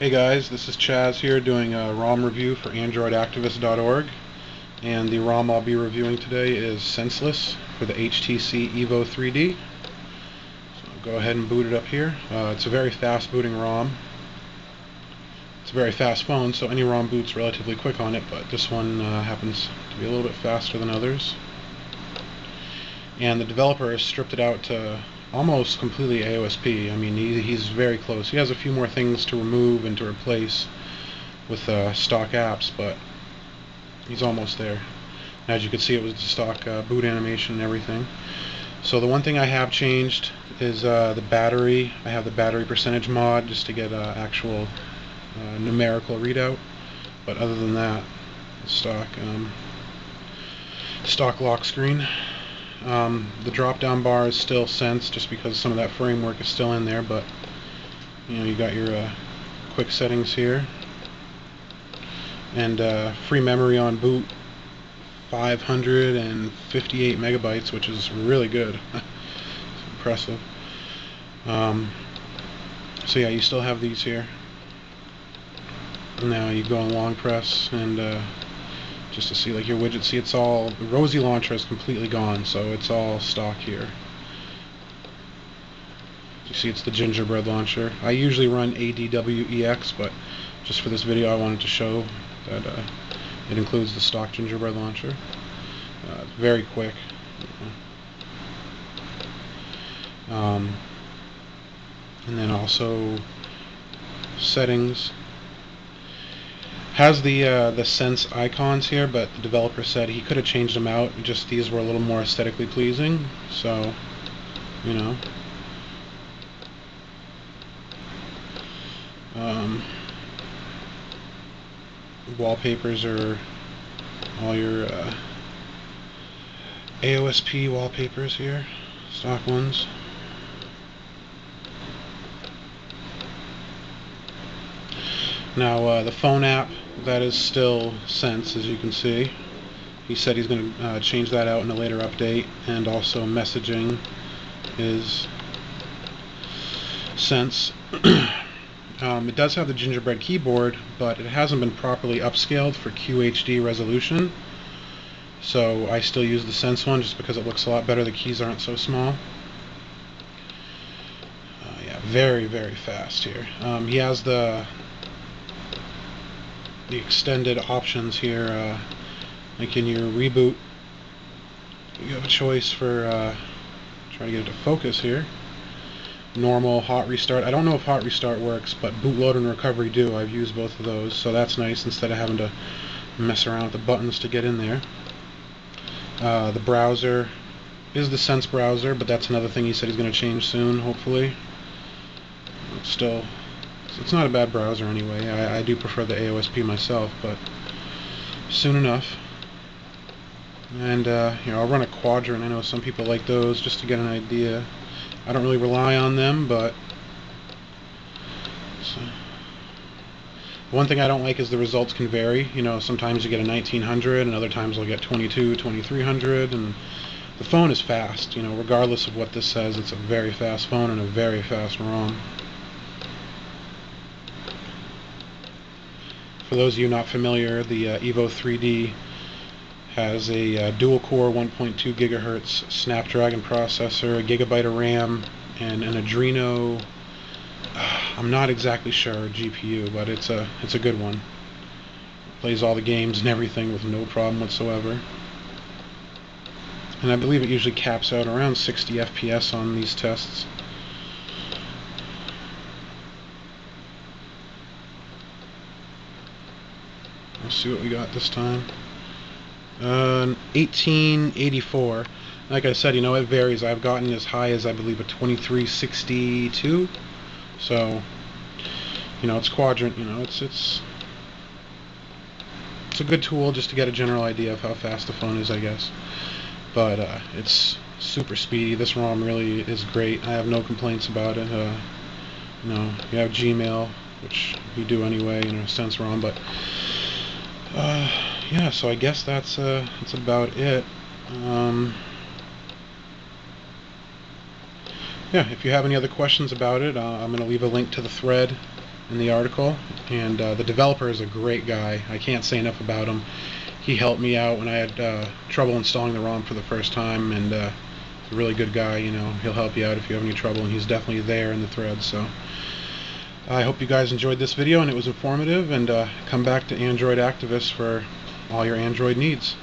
Hey guys, this is Chaz here doing a ROM review for AndroidActivist.org, and the ROM I'll be reviewing today is Senseless for the HTC EVO 3D. So I'll go ahead and boot it up here. It's a very fast booting ROM. It's a very fast phone, so any ROM boots relatively quick on it, but this one happens to be a little bit faster than others. And the developer has stripped it out to almost completely AOSP. I mean, he's very close. He has a few more things to remove and to replace with stock apps, but he's almost there. As you can see, it was the stock boot animation and everything. So the one thing I have changed is the battery. I have the battery percentage mod just to get actual numerical readout, but other than that, stock lock screen. The drop-down bar is still Sense, just because some of that framework is still in there, but you got your quick settings here, and free memory on boot, 558 megabytes, which is really good. It's impressive. So yeah, you still have these here. Now you go on long press and just to see like your widget. See, it's all, the Rosy launcher is completely gone, so it's all stock here. You see, it's the gingerbread launcher. I usually run ADWEX, but just for this video I wanted to show that it includes the stock gingerbread launcher. It's very quick. And then also settings. Has the Sense icons here, but the developer said he could have changed them out, just these were a little more aesthetically pleasing, so wallpapers are all your AOSP wallpapers here, stock ones. Now the phone app, that is still Sense, as you can see. He said he's going to change that out in a later update, and also messaging is Sense. It does have the gingerbread keyboard, but it hasn't been properly upscaled for QHD resolution, so I still use the Sense one just because it looks a lot better. The keys aren't so small. Yeah, very, very fast here. He has the extended options here, like in your reboot you have a choice for try to get it to focus here. Normal, hot restart. I don't know if hot restart works, but bootloader and recovery do. I've used both of those, so that's nice instead of having to mess around with the buttons to get in there. The browser is the Sense browser, but that's another thing he said he's going to change soon, hopefully. It's not a bad browser anyway. I do prefer the AOSP myself, but soon enough. And I'll run a quadrant. I know some people like those just to get an idea. I don't really rely on them, but one thing I don't like is the results can vary. Sometimes you get a 1900 and other times I'll get 2300, and the phone is fast. Regardless of what this says, it's a very fast phone and a very fast ROM. For those of you not familiar, the EVO 3D has a dual-core 1.2 gigahertz Snapdragon processor, a gigabyte of RAM, and an Adreno, I'm not exactly sure, GPU, but it's a good one. It plays all the games and everything with no problem whatsoever. And I believe it usually caps out around 60 FPS on these tests. Let's see what we got this time. 1884. Like I said, it varies. I've gotten as high as I believe a 2362. So, it's quadrant. It's a good tool just to get a general idea of how fast the phone is, I guess. But it's super speedy. This ROM really is great. I have no complaints about it. You have Gmail, which you do anyway in a Sense ROM, but yeah, so I guess that's about it. Yeah, if you have any other questions about it, I'm going to leave a link to the thread in the article. and the developer is a great guy. I can't say enough about him. He helped me out when I had trouble installing the ROM for the first time, and he's a really good guy. You know, he'll help you out if you have any trouble, and he's definitely there in the thread. So I hope you guys enjoyed this video and it was informative, and come back to Android Activist for all your Android needs.